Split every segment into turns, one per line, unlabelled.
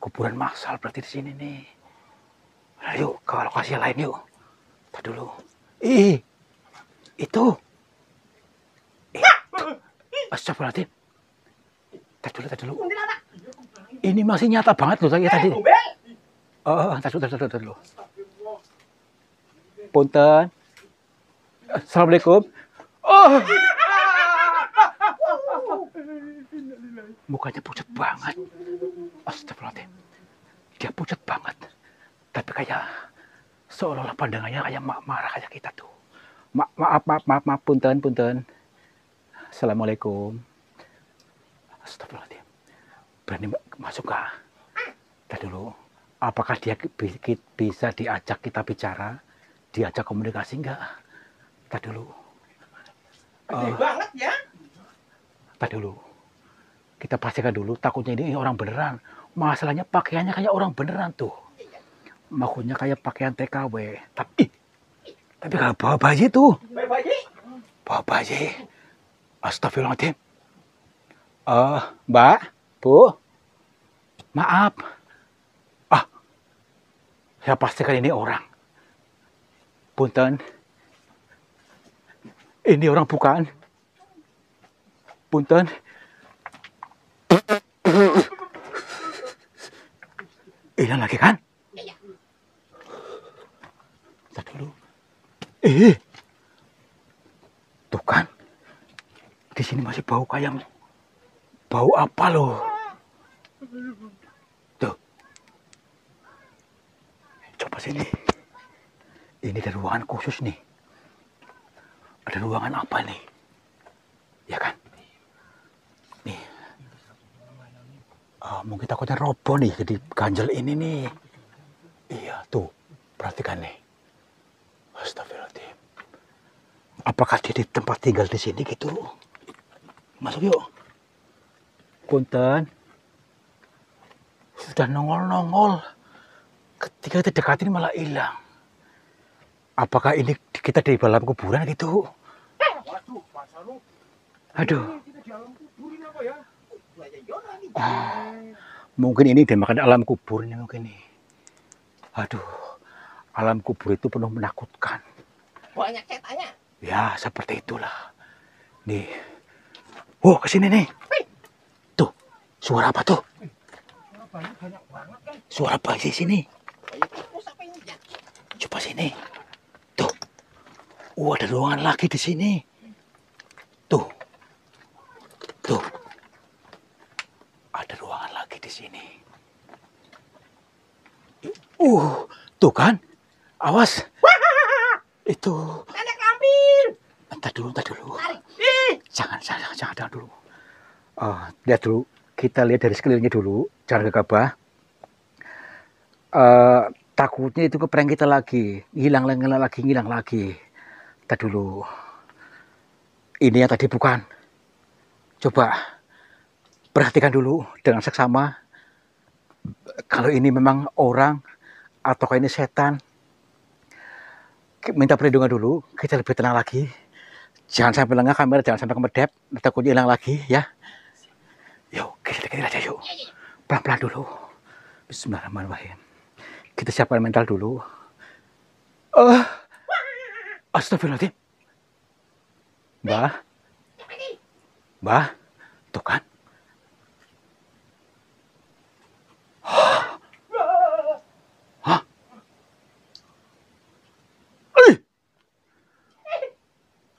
kuburan massal berarti di sini nih. Ayo ke lokasi lain yuk. Tar dulu. Itu. Astagfirullahaladzim. Tar dulu. Ini masih nyata banget loh saya tadi. Tar dulu. Punten. Assalamualaikum. Mukanya pucat banget. Astagfirullahaladzim. Dia pucat banget. Tapi kayak seolah-olah pandangannya kayak marah kayak kita tuh. Maaf, punten. Assalamualaikum. Astagfirullahaladzim. Berani masuk kah? Tadi dulu. Apakah dia bisa diajak kita bicara? Diajak komunikasi enggak? Tadi dulu.
Gede banget ya.
Tadi dulu. Kita pastikan dulu, takutnya ini orang beneran. Masalahnya pakaiannya kayak orang beneran tuh. Maksudnya kayak pakaian TKW. Tapi kalau bawa bayi tuh. Bawa bayi. Astagfirullahaladzim. Mbak, Bu. Maaf. Saya pastikan ini orang. Punten. Ini orang bukan. Punten. Hilang lagi kan? Iya. Tadi dulu. Tuh kan. Di sini masih bau kayak bau apa loh? Tuh. Coba sini. Ini ada ruangan khusus nih. Ada ruangan apa nih? Ya kan? Nih. Mungkin takutnya roboh nih, jadi ganjel ini nih. Iya, tuh. Perhatikan nih. Astagfirullahaladzim. Apakah dia di tempat tinggal di sini gitu? Masuk yuk. Punten. Sudah nongol-nongol. Ketika kita dekatin malah hilang. Apakah ini kita di dalam kuburan gitu?
Waduh, Mas Anu.
Aduh.
Kita di alam kuburin apa ya?
Mungkin ini dimakan alam kubur ini mungkin nih. Aduh. Alam kubur itu penuh menakutkan.
Banyak setannya.
Ya, seperti itulah. Nih. Oh, kesini nih. Tuh, suara apa tuh?
Banyak banget kan.
Suara bayi di sini.
Tikus apa ini ya?
Coba sini. Tuh. Ada ruangan lagi di sini. Tuh. Ada ruangan lagi di sini. Tuh kan? Awas. Itu.
Nenek lampir.
Entar dulu. Jangan dulu. Lihat dulu. Kita lihat dari sekelilingnya dulu. Jangan gegabah. Takutnya itu keprank kita lagi. Ngilang lagi. Entar dulu. Ini yang tadi bukan. Coba. Perhatikan dulu dengan seksama. Kalau ini memang orang. Ataukah ini setan. Minta perlindungan dulu. Kita lebih tenang lagi. Jangan sampai lengah kamera, jangan sampai kemedep. Takutnya hilang lagi ya. Yuk, kita aja yuk. Pelan-pelan dulu. Bismillahirrahmanirrahim. Kita siapkan mental dulu. Astagfirullahaladzim. Mbah, tuh kan. Hah?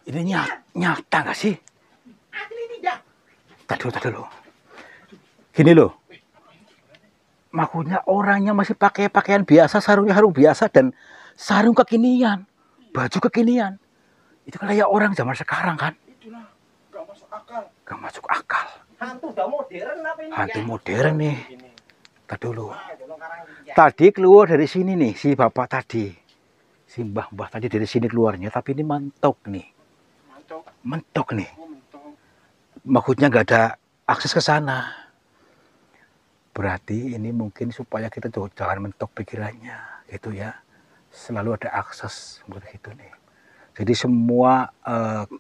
Ini nyata gak sih?
Asli tidak.
Tadi dulu. Gini loh. Maksudnya orangnya masih pakai pakaian biasa, sarungnya sarung biasa dan sarung kekinian, baju kekinian. Itu kan kayak orang zaman sekarang kan?
Itulah, gak masuk akal.
Gak masuk akal.
Hantu udah modern apa ini?
Hantu modern nih. Tadi dulu.
Ya.
Tadi keluar dari sini nih si bapak tadi, si mbah tadi dari sini keluarnya. Tapi ini mentok nih. Mentok nih. Maksudnya nggak ada akses ke sana. Berarti ini mungkin supaya kita tuh jangan mentok pikirannya, gitu ya. Selalu ada akses seperti itu nih. Jadi semua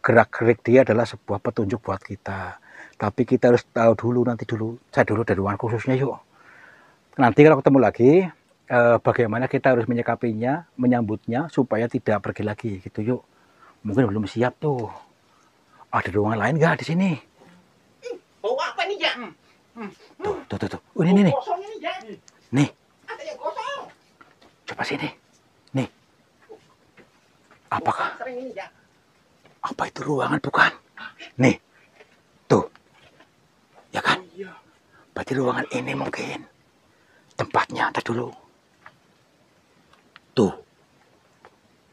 gerak-gerik dia adalah sebuah petunjuk buat kita. Tapi kita harus tahu dulu, saya dulu dari ruangan khususnya yuk. Nanti kalau ketemu lagi, bagaimana kita harus menyikapinya, menyambutnya supaya tidak pergi lagi gitu yuk. Mungkin belum siap tuh. Ada ruangan lain nggak di sini?
Bau apa ini, Jak?
Tuh. Ini nih.
Kosong ini, Jak.
Nih,
Ada yang kosong.
coba sini. Nih. Apakah
Sering ini, Jak.
apa itu ruangan bukan? Nih. Tuh. Ya kan?
Iya.
Berarti ruangan ini mungkin tempatnya. Ntar dulu. Tuh.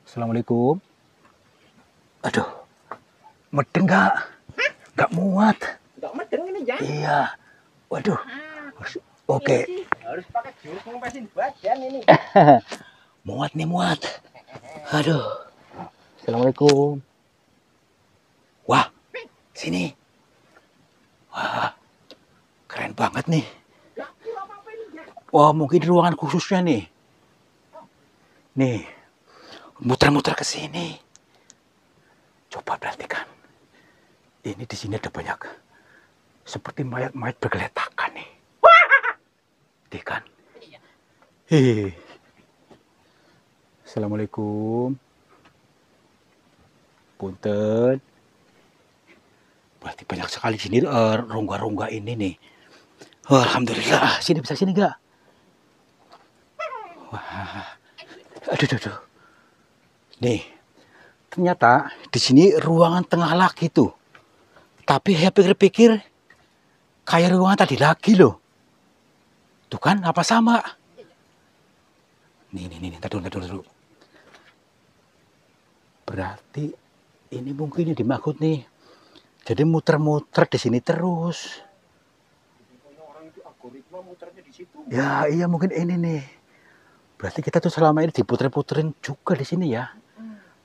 Assalamualaikum. Aduh. Medeng nggak? Nggak muat.
Enggak medeng ini, Jak.
Iya. Waduh. Oke.
Ini sih harus pakai jurus ngempesin badan ini.
Muat nih, muat. Aduh. Assalamualaikum. Wah, sini. Wah, keren banget nih.
Jak, kurang apa ini, Jak?
Wah, mungkin ruangan khususnya nih. Nih, muter-muter ke sini. Coba perhatikan. Ini di sini ada banyak seperti mayat-mayat bergeletakan nih. Nih kan? Hehe. Assalamualaikum. Punten. Berarti banyak sekali di sini rongga-rongga ini nih. Oh, alhamdulillah. Sini bisa sini nggak? Wah. Aduh. Nih. Ternyata di sini ruangan tengah lagi tuh. Tapi saya pikir-pikir kayak ruangan tadi lagi loh. Tuh kan, apa sama? Nih. Tadi dulu. Berarti ini mungkin yang dimaksud nih. Jadi muter-muter di sini terus.
Orang itu algoritma muternya di situ.
Ya, iya mungkin ini nih. Berarti kita tuh selama ini diputer-puterin juga di sini ya.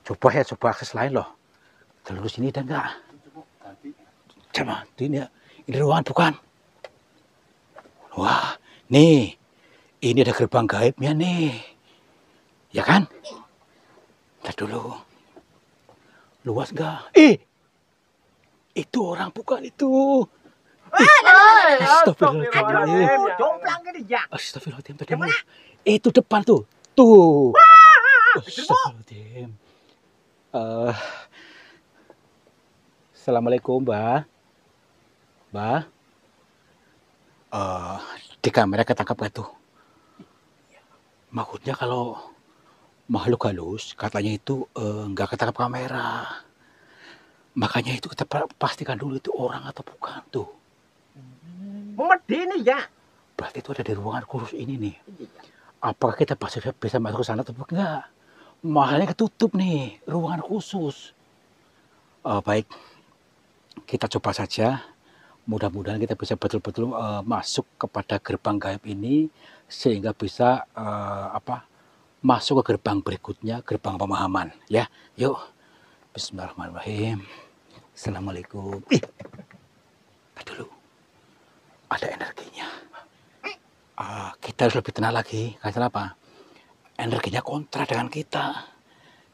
Coba akses lain loh. Terus sini ada enggak? Coba, ini ruangan bukan? Wah, nih. Ini ada gerbang gaibnya nih. Ya kan? Ntar dulu. Luas enggak? Itu orang bukan itu. Astagfirullahaladzim.
Jomplang ini, Jak.
Astagfirullahaladzim. Tadi itu depan tuh. Tuh. Astagfirullahaladzim. Assalamualaikum, Mbak. Mbak. Di kamera ketangkap gak tuh? Maksudnya kalau makhluk halus katanya itu nggak ketangkap kamera. Makanya itu kita pastikan dulu itu orang atau bukan tuh.
Memedi nih, Jak.
Berarti itu ada di ruangan khusus ini nih. Apakah kita bisa masuk ke sana atau enggak? Makanya ketutup nih ruangan khusus. Baik, kita coba saja. Mudah-mudahan kita bisa betul-betul masuk kepada gerbang gaib ini sehingga bisa masuk ke gerbang berikutnya, gerbang pemahaman. Ya, yuk. Bismillahirrahmanirrahim. Assalamualaikum. Dulu. Ada energinya. Kita harus lebih tenang lagi. Karena apa? Energinya kontra dengan kita.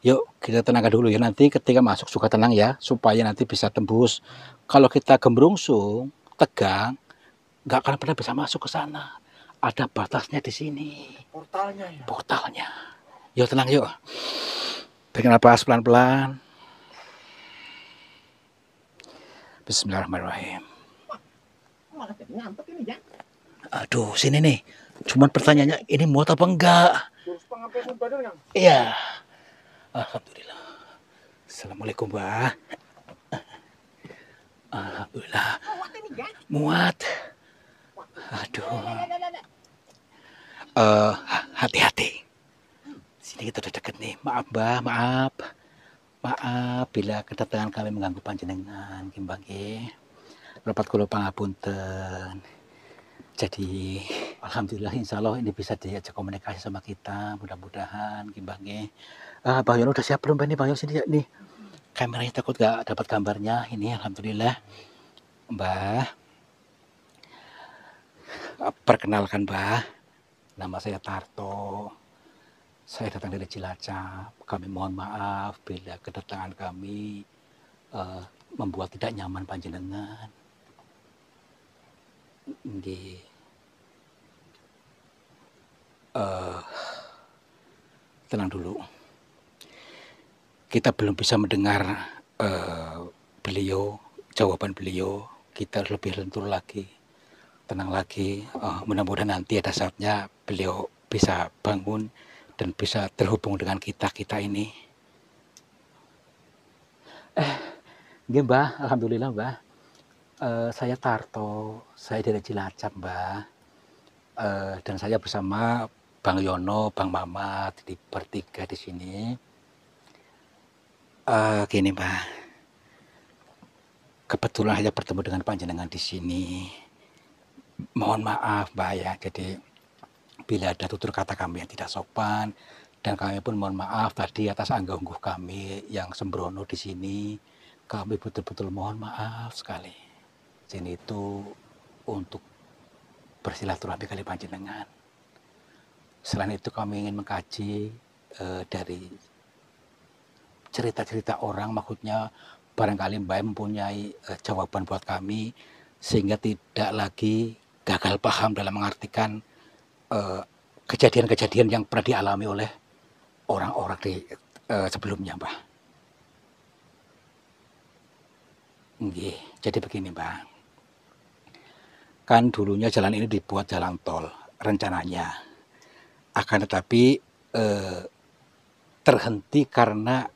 Yuk, kita tenangkan dulu ya. Nanti ketika masuk suka tenang ya. Supaya nanti bisa tembus. Kalau kita gembrungsung, tegang, nggak akan pernah bisa masuk ke sana. Ada batasnya di sini.
Portalnya ya.
Portalnya. Yuk, tenang yuk. Tarik napas pelan-pelan. Bismillahirrahmanirrahim.
Malah jadi ngantuk ini, Jak.
Aduh, sini nih. Cuman pertanyaannya, ini muat apa enggak?
Jurus pengampesan badan, Kang.
Iya. Alhamdulillah. Assalamualaikum, Mbak. Alhamdulillah.
Muat ini, Jak.
Muat. Aduh. Hati-hati. Sini kita udah deket nih. Maaf, Mbak. Maaf bila kedatangan kami mengganggu panjenengan. Kimbang nggih. Rapat kula pangapunten. Jadi alhamdulillah insya Allah ini bisa diajak komunikasi sama kita. Mudah-mudahan Kimbang nggih. Bang Yono udah siap belum nih Bang Yono sini nih? Kameranya takut gak dapat gambarnya. Ini alhamdulillah. Mbah. Perkenalkan Mbah. Nama saya Tarto. Saya datang dari Cilacap. Kami mohon maaf bila kedatangan kami membuat tidak nyaman panjenengan. Nggih. Eh, tenang dulu. Kita belum bisa mendengar eh, beliau, jawaban beliau. Kita harus lebih lentur lagi, tenang lagi. Mudah-mudahan nanti ada saatnya beliau bisa bangun dan bisa terhubung dengan kita ini. Nggih, Mbah, alhamdulillah, Mbah. Saya Tarto, saya dari Cilacap, Mbah. Dan saya bersama Bang Yono, Bang Mamat, di bertiga di sini. Gini, Mbah, kebetulan saya bertemu dengan panjenengan di sini. Mohon maaf, Mbah ya. Jadi bila ada tutur kata kami yang tidak sopan, dan kami pun mohon maaf tadi atas anggah-ungguh kami yang sembrono di sini. Kami betul-betul mohon maaf sekali. Sini itu untuk bersilaturahmi kali panjenengan. Selain itu kami ingin mengkaji dari cerita-cerita orang, maksudnya barangkali Mbak mempunyai jawaban buat kami sehingga tidak lagi gagal paham dalam mengartikan kejadian-kejadian yang pernah dialami oleh orang-orang di sebelumnya, Mbak. Nggih, jadi begini, Mbak. Kan dulunya jalan ini dibuat jalan tol rencananya. Akan tetapi terhenti karena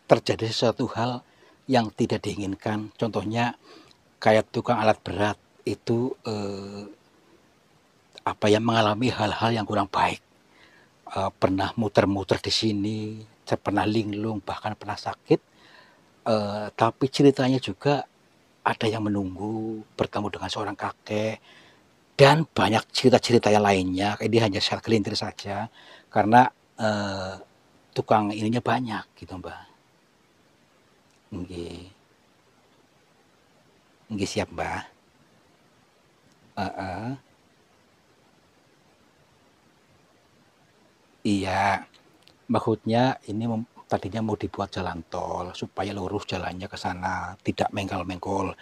terjadi sesuatu hal yang tidak diinginkan. Contohnya kayak tukang alat berat itu mengalami hal-hal yang kurang baik. Pernah muter-muter di sini, pernah linglung, bahkan pernah sakit. Tapi ceritanya juga ada yang menunggu bertemu dengan seorang kakek dan banyak cerita-cerita yang lainnya. Ini hanya segelintir saja karena tukang ininya banyak gitu, Mbak. Nggih. Nggih, siap, Mbak. Heeh. Iya, maksudnya ini tadinya mau dibuat jalan tol supaya lurus jalannya ke sana, tidak mengkol-mengkol.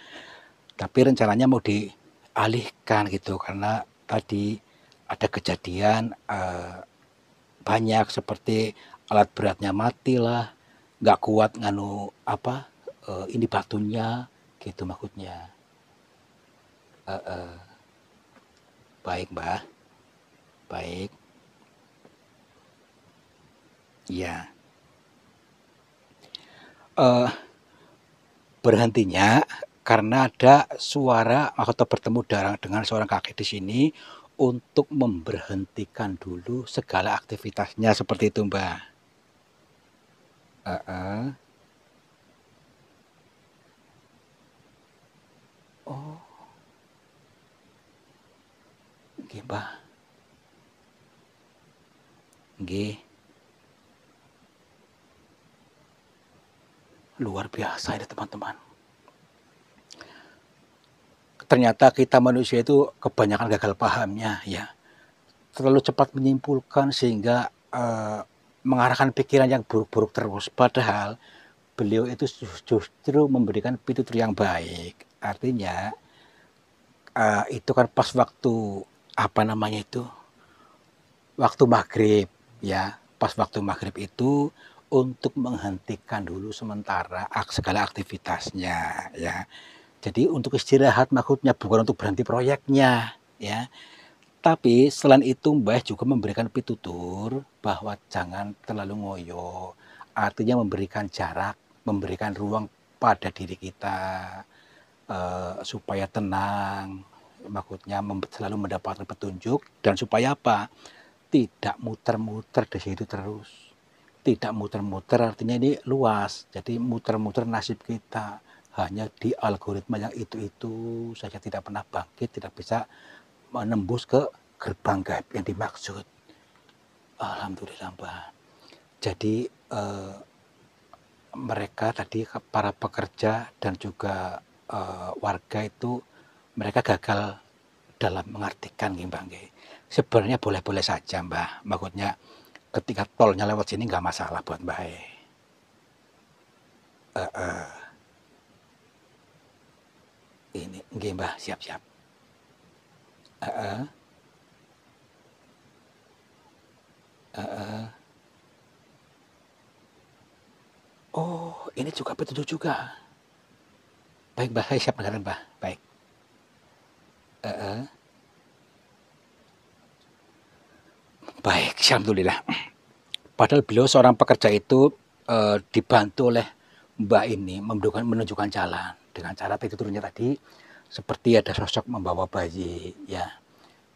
Tapi rencananya mau dialihkan gitu karena tadi ada kejadian banyak seperti alat beratnya mati lah, nggak kuat nganu ini batunya gitu maksudnya. Baik, Mbak. Baik. Iya. Berhentinya karena ada suara atau bertemu dengan seorang kakek di sini untuk memberhentikan dulu segala aktivitasnya seperti itu, Mbak. Heeh. Oh, nggih, Mbak. Nggih. Luar biasa ini, teman-teman. Ternyata kita manusia itu kebanyakan gagal pahamnya ya. Terlalu cepat menyimpulkan sehingga mengarahkan pikiran yang buruk-buruk terus. Padahal beliau itu justru memberikan pitutur yang baik. Artinya itu kan pas waktu waktu maghrib ya. Pas waktu maghrib itu untuk menghentikan dulu sementara segala aktivitasnya ya. Jadi untuk istirahat maksudnya bukan untuk berhenti proyeknya ya. Tapi selain itu Mbah juga memberikan pitutur bahwa jangan terlalu ngoyo. Artinya memberikan jarak, memberikan ruang pada diri kita supaya tenang. Maksudnya selalu mendapatkan petunjuk dan supaya apa? Tidak muter-muter di situ terus. Tidak muter-muter artinya ini luas. Jadi muter-muter nasib kita hanya di algoritma yang itu-itu saja, tidak pernah bangkit, tidak bisa menembus ke gerbang gaib yang dimaksud. Alhamdulillah, Mbak. Jadi mereka tadi para pekerja dan juga warga itu mereka gagal dalam mengartikan nih, Mbak. Sebenarnya boleh-boleh saja, Mbak. Maksudnya ketika tolnya lewat sini nggak masalah buat Mbak. Ini nggih, Mbak, siap-siap. Heeh. Oh, ini juga petunjuk juga. Baik, Mbah, saya siap dengarkan, Mbah. Baik. Heeh. Baik, alhamdulillah. Padahal beliau seorang pekerja itu dibantu oleh Mbak ini menunjukkan jalan dengan cara tidurnya tadi seperti ada sosok membawa bayi ya.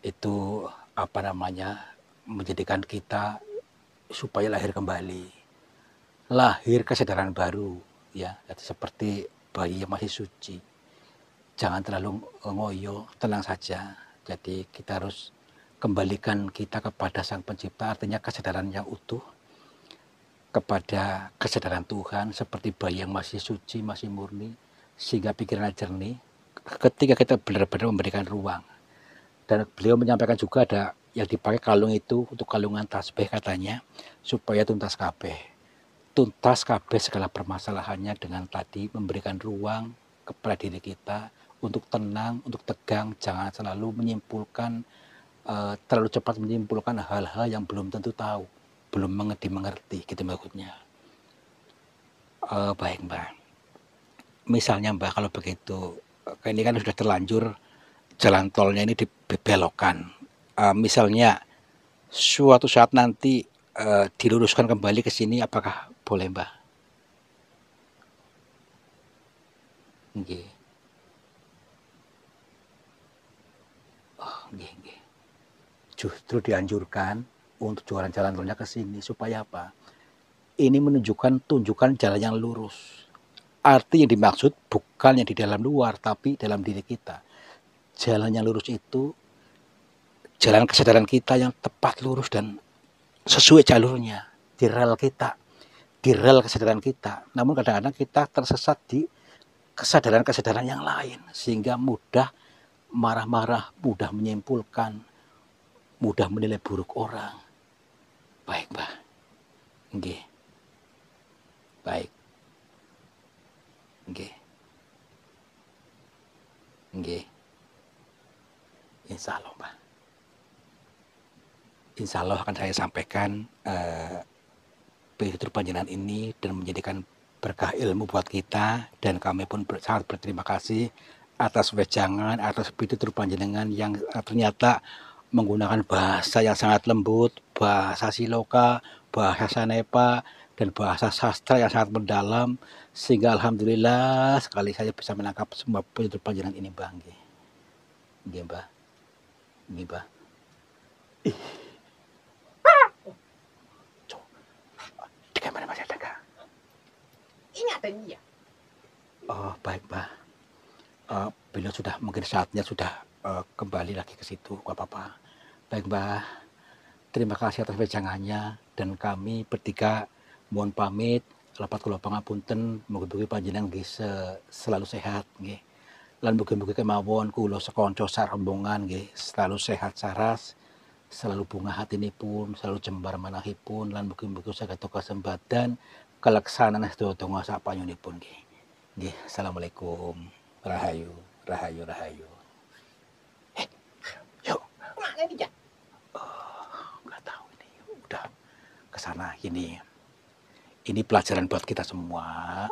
Itu apa namanya menjadikan kita supaya lahir kembali. Lahir kesadaran baru ya. Jadi seperti bayi yang masih suci. Jangan terlalu ngoyo, tenang saja. Jadi kita harus kembalikan kita kepada Sang Pencipta, artinya kesadaran yang utuh, kepada kesadaran Tuhan seperti bayi yang masih suci, masih murni, sehingga pikirannya jernih ketika kita benar-benar memberikan ruang. Dan beliau menyampaikan juga ada yang dipakai kalung itu untuk kalungan tasbih katanya, supaya tuntas kabeh segala permasalahannya dengan tadi memberikan ruang kepada diri kita untuk tenang, untuk tegang, jangan selalu menyimpulkan terlalu cepat menyimpulkan hal-hal yang belum tentu tahu, belum mengerti gitu maksudnya. Baik Mbak, misalnya Mbak kalau begitu, ini kan sudah terlanjur jalan tolnya ini dibelokkan. Misalnya suatu saat nanti diluruskan kembali ke sini, apakah boleh Mbak? Nggih. Oh, nggih, nggih. Justru dianjurkan untuk jalan tolnya ke sini supaya apa? Ini tunjukkan jalan yang lurus. Arti yang dimaksud bukan yang di dalam luar, tapi dalam diri kita. Jalan yang lurus itu jalan kesadaran kita yang tepat, lurus, dan sesuai jalurnya. Di rel kesadaran kita. Namun kadang-kadang kita tersesat di kesadaran-kesadaran yang lain. Sehingga mudah marah-marah, mudah menyimpulkan, mudah menilai buruk orang. Baik, Mbah. Nggih. Baik. Nggih. Nggih. Insya Allah, Mbah. Insya Allah akan saya sampaikan pitutur panjenengan ini dan menjadikan berkah ilmu buat kita, dan kami pun sangat berterima kasih atas wejangan, atas pitutur panjenengan yang ternyata menggunakan bahasa yang sangat lembut, bahasa Siloka, bahasa Sanepa, dan bahasa sastra yang sangat mendalam, sehingga alhamdulillah sekali saya bisa menangkap semua pitutur panjenengan ini, Mbah. Nggih, Mbah. Nggih, Mbah. Di kamar masih ada kah?
Ini ada ya.
Oh, baik, Mbah. Beliau sudah mungkin saatnya sudah kembali lagi ke situ, gak apa-apa. Baik, Mbah. Terima kasih atas wejangannya, dan kami bertiga mohon pamit. Lapat kula pangapunten, mugi-mugi panjenengan nggih selalu sehat nggih. Lan mugi-mugi kemawon kula sekonco sarombongan nggih selalu sehat saras, selalu bunga hatinipun, selalu jembar manahipun, lan mugi-mugi saged kasembatan kaleksanan sedaya donga sapanyunipun nggih. Nggih, assalamualaikum. Rahayu, rahayu, rahayu. Yuk.
Mana nih ya?
Nggak tahu ini, udah kesana gini. Ini pelajaran buat kita semua.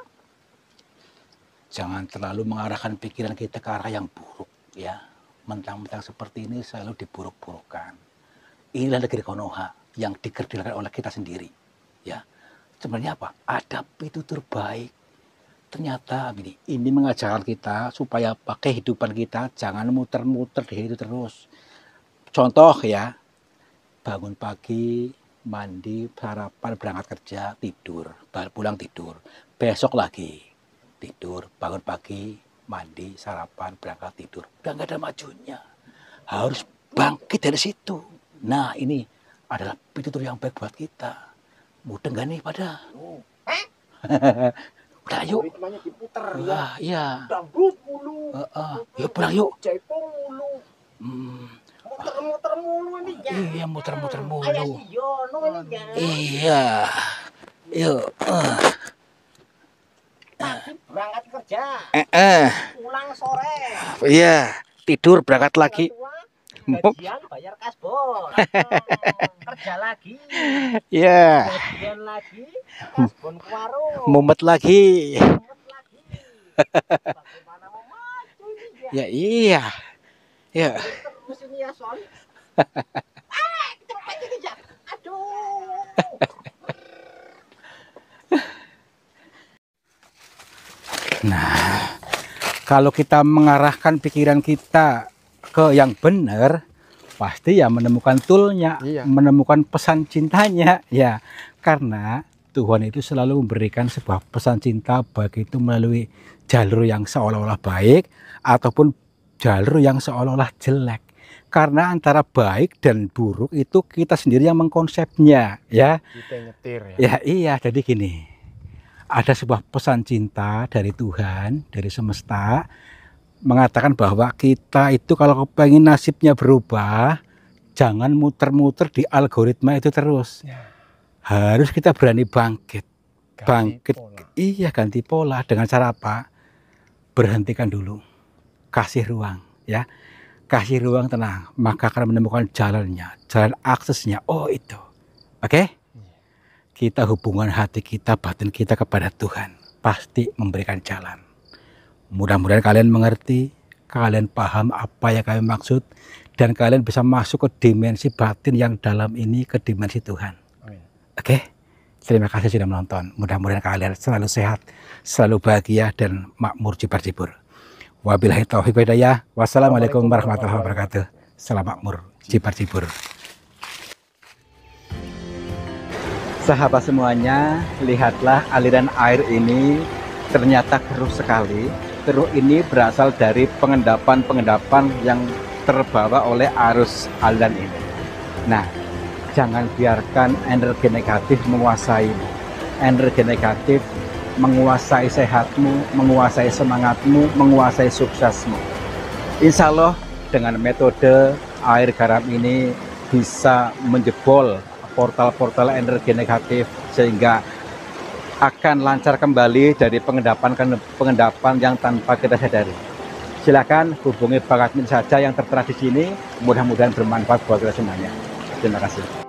Jangan terlalu mengarahkan pikiran kita ke arah yang buruk ya. Mentang-mentang seperti ini selalu diburuk-burukkan. Inilah negeri Konoha yang dikerdilkan oleh kita sendiri ya. Sebenarnya apa? Ada pitutur baik. Ternyata ini mengajarkan kita supaya pakai kehidupan kita jangan muter-muter di situ terus. Contoh ya, bangun pagi, mandi, sarapan, berangkat kerja, tidur, pulang tidur, besok lagi tidur, bangun pagi, mandi, sarapan, berangkat tidur. Udah nggak ada majunya. Harus bangkit dari situ. Nah, ini adalah pitutur yang baik buat kita. Mudah nggak nih pada? Udah yuk.
Ritmenya diputer ya.
Wah, iya.
Dangdut mulu.
Yuk pulang yuk.
Jaipong mulu. Muter-muter mulu ini ya.
Iya, muter-muter mulu.
Ayah Siono ini ya.
Iya. Yuk.
Pagi berangkat kerja. Pulang sore.
Iya, tidur berangkat lagi.
Gajian bayar kasbon. kerja lagi.
Ya,
Kemudian lagi, kasbon ke warung.
mumet lagi.
Mumet lagi. Bagaimana mau maju ini dia?
Ya iya. Ya.
Terus ini ya, Son. Cepat ini, Jak. Aduh.
Nah, kalau kita mengarahkan pikiran kita ke yang benar, pasti ya menemukan toolnya,
Iya.
menemukan pesan cintanya, ya. Karena Tuhan itu selalu memberikan sebuah pesan cinta, baik itu melalui jalur yang seolah-olah baik ataupun jalur yang seolah-olah jelek. Karena antara baik dan buruk itu kita sendiri yang mengkonsepnya, ya.
Kita nyetir ya.
Ya iya, jadi gini. Ada sebuah pesan cinta dari Tuhan, dari semesta, mengatakan bahwa kita itu kalau pengen nasibnya berubah, jangan muter-muter di algoritma itu terus.
Ya.
Harus kita berani bangkit.
Ganti
Bangkit,
pola.
iya ganti pola. Dengan cara apa? Berhentikan dulu. Kasih ruang, ya. Kasih ruang, tenang. Maka akan menemukan jalannya, jalan aksesnya. Oh itu. Oke? Kita hubungan hati kita, batin kita kepada Tuhan. Pasti memberikan jalan. Mudah-mudahan kalian mengerti, kalian paham apa yang kami maksud, dan kalian bisa masuk ke dimensi batin yang dalam ini, ke dimensi Tuhan.
Amin.
Oke? Terima kasih sudah menonton. Mudah-mudahan kalian selalu sehat, selalu bahagia, dan makmur jibar-jibur. Wabillahi taufiq wal hidayah. Wassalamualaikum warahmatullahi wabarakatuh. Salam makmur jibar-jibur. Sahabat semuanya, lihatlah aliran air ini ternyata keruh sekali. Keruh ini berasal dari pengendapan-pengendapan yang terbawa oleh arus aliran ini. Nah, jangan biarkan energi negatif menguasaimu. Energi negatif menguasai sehatmu, menguasai semangatmu, menguasai suksesmu. Insya Allah dengan metode air garam ini bisa menjebol portal-portal energi negatif sehingga akan lancar kembali dari pengendapan yang tanpa kita sadari. Silakan hubungi Bang Admin saja yang tertera di sini. Mudah-mudahan bermanfaat buat kita semuanya. Terima kasih.